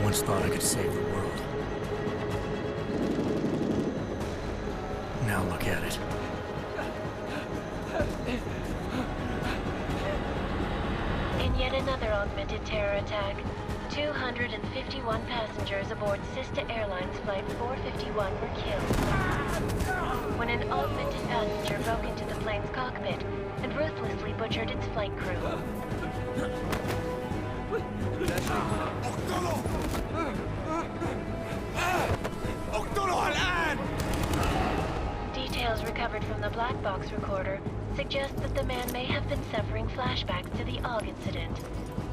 once thought I could save the world. Now look at it. In yet another augmented terror attack, 251 passengers aboard Sister Airlines Flight 451 were killed when an augmented passenger broke into the plane's cockpit and ruthlessly butchered its flight crew. Details recovered from the black box recorder suggest that the man may have been suffering flashbacks to the Aug incident.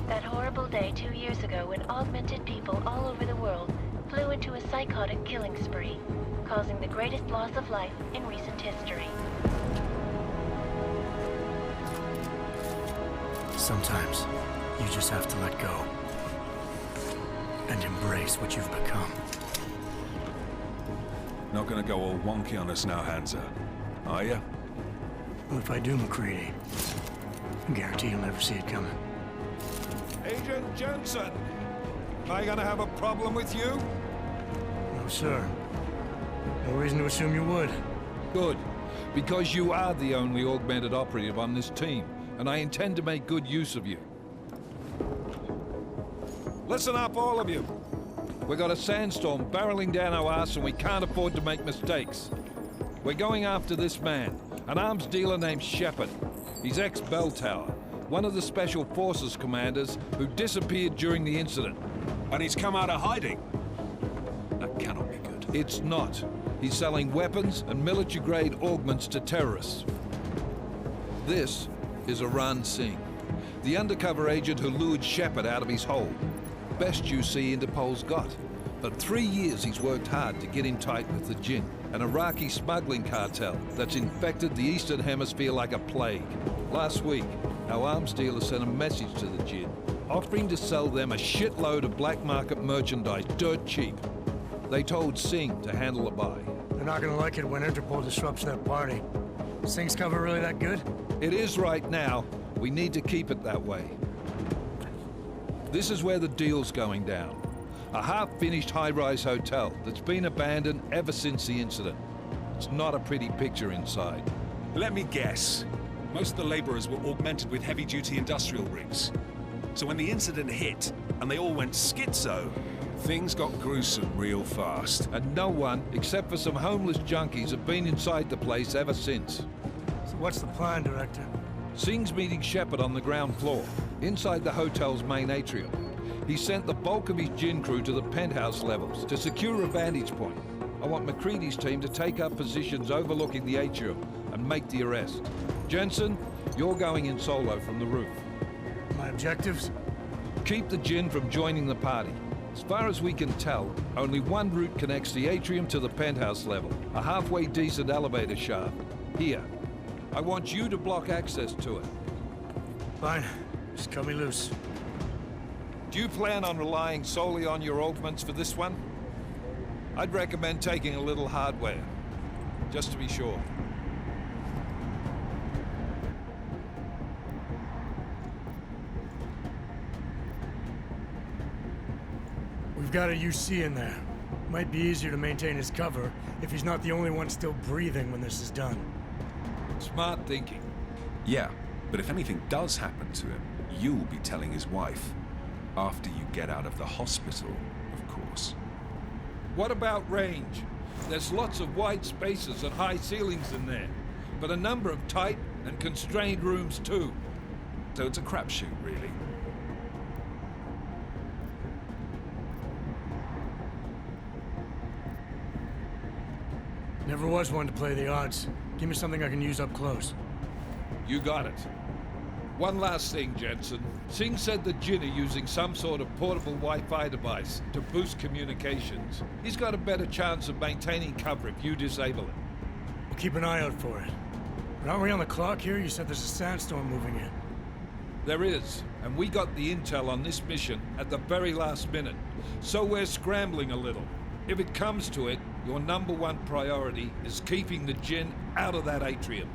That horrible day 2 years ago when augmented people all over the world flew into a psychotic killing spree, causing the greatest loss of life in recent history. Sometimes, you just have to let go. And embrace what you've become. Not gonna go all wonky on us now, Hansa, are ya? Well, if I do, McCready, I guarantee you'll never see it coming. Agent Jensen! Am I gonna have a problem with you? No, sir. No reason to assume you would. Good. Because you are the only augmented operative on this team, and I intend to make good use of you. Listen up, all of you. We got a sandstorm barreling down our ass and we can't afford to make mistakes. We're going after this man, an arms dealer named Shepard. He's ex-Bell Tower, one of the Special Forces commanders who disappeared during the incident. And he's come out of hiding. That cannot be good. It's not. He's selling weapons and military-grade augments to terrorists. This is Aran Singh, the undercover agent who lured Shepard out of his hole. Best you see Interpol's got. For 3 years he's worked hard to get in tight with the Jinn, an Iraqi smuggling cartel that's infected the Eastern Hemisphere like a plague. Last week, our arms dealer sent a message to the Jinn, offering to sell them a shitload of black market merchandise dirt cheap. They told Singh to handle the buy. They're not gonna like it when Interpol disrupts their party. Is Singh's cover really that good? It is right now. We need to keep it that way. This is where the deal's going down. A half-finished high-rise hotel that's been abandoned ever since the incident. It's not a pretty picture inside. Let me guess. Most of the laborers were augmented with heavy-duty industrial rigs. So when the incident hit, and they all went schizo, things got gruesome real fast. And no one, except for some homeless junkies, have been inside the place ever since. So what's the plan, Director? Singh's meeting Shepard on the ground floor, inside the hotel's main atrium. He sent the bulk of his Jinn crew to the penthouse levels to secure a vantage point. I want McCready's team to take up positions overlooking the atrium and make the arrest. Jensen, you're going in solo from the roof. My objectives? Keep the Jinn from joining the party. As far as we can tell, only one route connects the atrium to the penthouse level, a halfway decent elevator shaft. Here. I want you to block access to it. Fine. Just cut me loose. Do you plan on relying solely on your augments for this one? I'd recommend taking a little hardware, just to be sure. We've got a UC in there. Might be easier to maintain his cover if he's not the only one still breathing when this is done. Smart thinking. Yeah, but if anything does happen to him, you'll be telling his wife. After you get out of the hospital, of course. What about range? There's lots of wide spaces and high ceilings in there, but a number of tight and constrained rooms too. So it's a crapshoot, really. Never was one to play the odds. Give me something I can use up close. You got it. One last thing, Jensen. Singh said the Jinn are using some sort of portable Wi-Fi device to boost communications. He's got a better chance of maintaining cover if you disable it. We'll keep an eye out for it. But aren't we on the clock here? You said there's a sandstorm moving in. There is, and we got the intel on this mission at the very last minute. So we're scrambling a little. If it comes to it, your #1 priority is keeping the Jinn out of that atrium.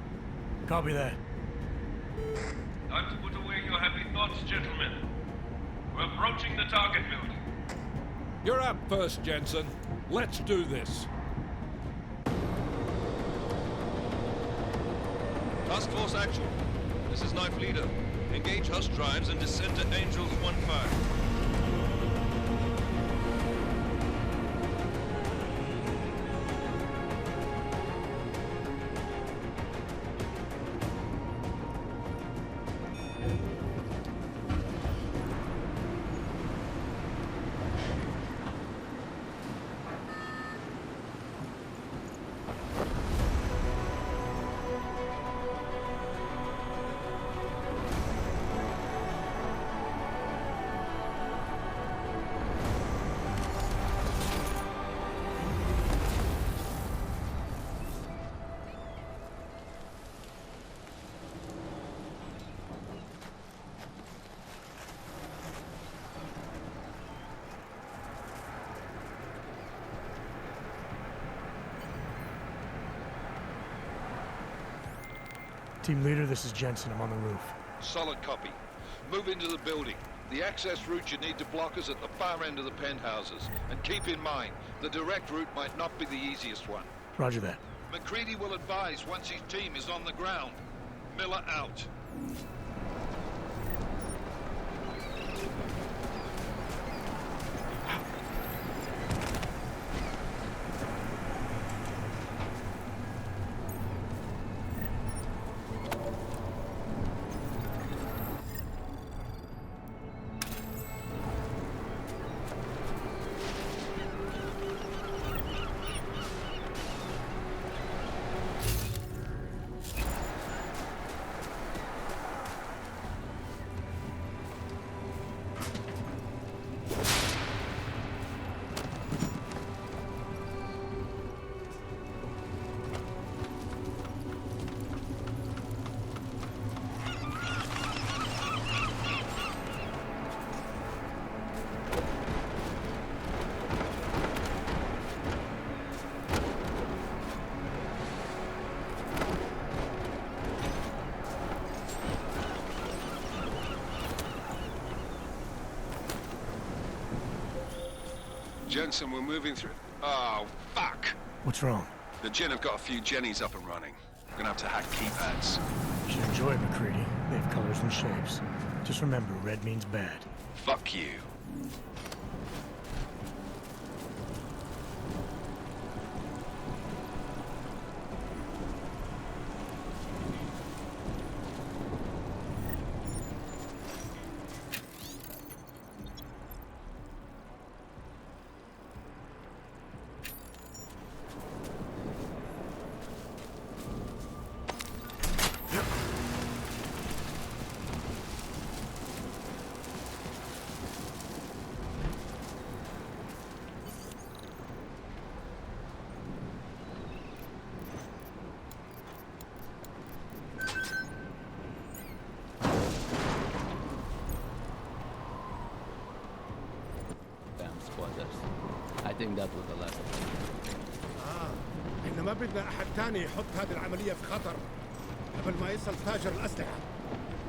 Copy that. Time to put away your happy thoughts, gentlemen. We're approaching the target building. You're up first, Jensen. Let's do this. Task Force Actual. This is Knife Leader. Engage Hush drives and descend to Angels 1-5. Team leader, this is Jensen. I'm on the roof. Solid copy. Move into the building. The access route you need to block is at the far end of the penthouses. And keep in mind, the direct route might not be the easiest one. Roger that. McCready will advise once his team is on the ground. Miller out. Jensen, we're moving through... Oh, fuck! What's wrong? The Gen have got a few Jennies up and running. We're gonna have to hack keypads. You should enjoy it, McCready. They have colors and shapes. Just remember, red means bad. Fuck you. I think that was the last of it. احنا ما بدنا احد تاني يحط هذه العملية في خطر قبل ما يصل تاجر الأسلحة.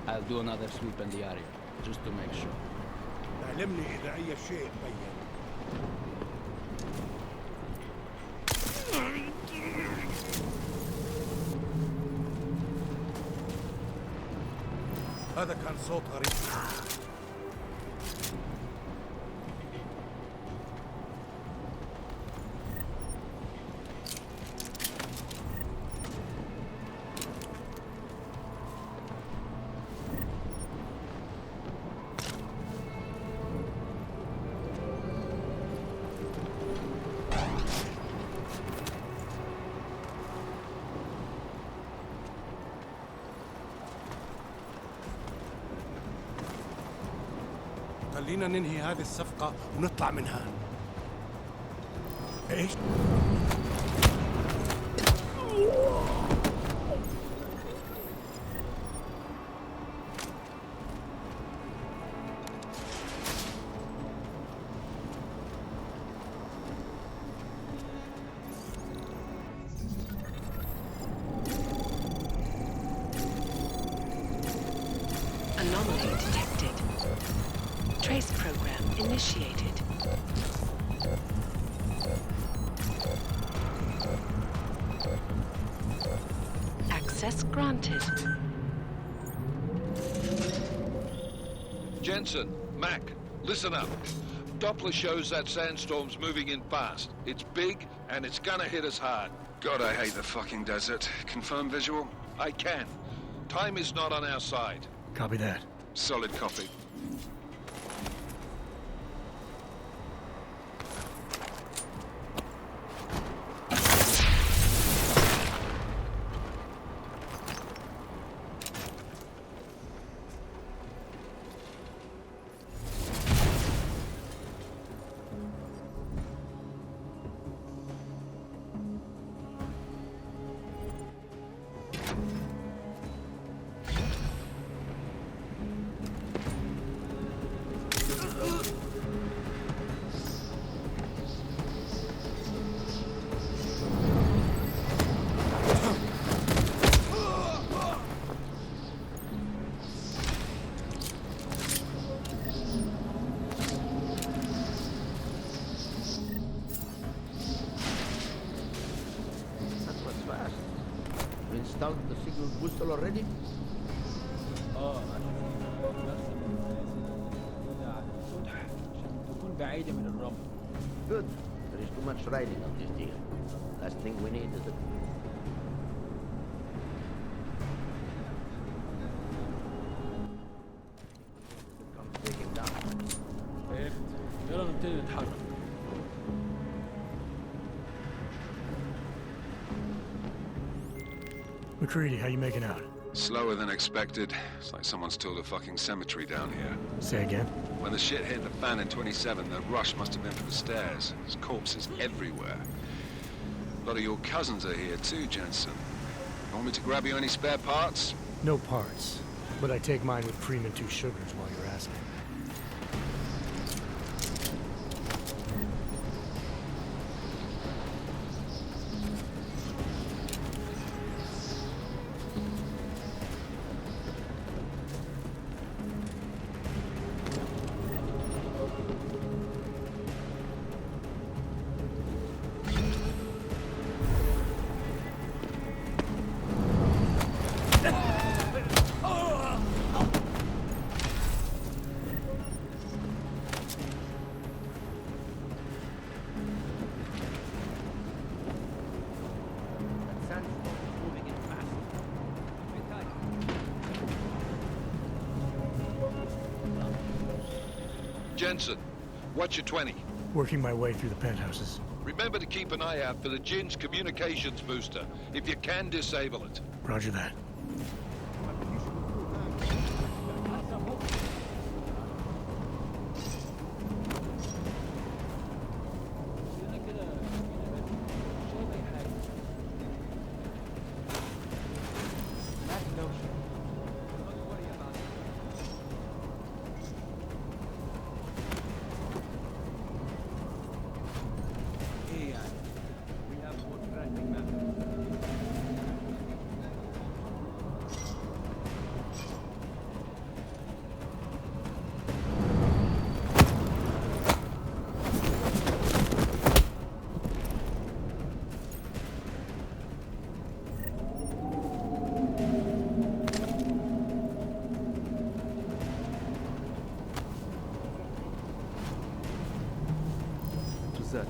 I'll do another sweep in the area, just to make sure. علمني إذا أي شيء بين. هذا كان صوت غريب. خلينا ننهي هذه الصفقة ونطلع منها. ايش؟ Anomaly detected. Trace program initiated. Access granted. Jensen, Mac, listen up. Doppler shows that sandstorm's moving in fast. It's big, and it's gonna hit us hard. God, I hate the fucking desert. Confirm visual? I can. Time is not on our side. Copy that. Solid copy. Installed the signal booster already? تكون بعيدة من الرمل. Good. There is too much riding on this deal. Last thing we need is a... Come take him down. فهمت. يلا نبتدي نتحرك. McCready, how you making out? Slower than expected. It's like someone's tilled a fucking cemetery down here. Say again? When the shit hit the fan in 27, the rush must have been for the stairs. There's corpses everywhere. A lot of your cousins are here too, Jensen. Want me to grab you any spare parts? No parts. But I take mine with cream and 2 sugars while you're asking. Jensen, what's your 20? Working my way through the penthouses. Remember to keep an eye out for the Jin's communications booster. If you can, disable it. Roger that. That.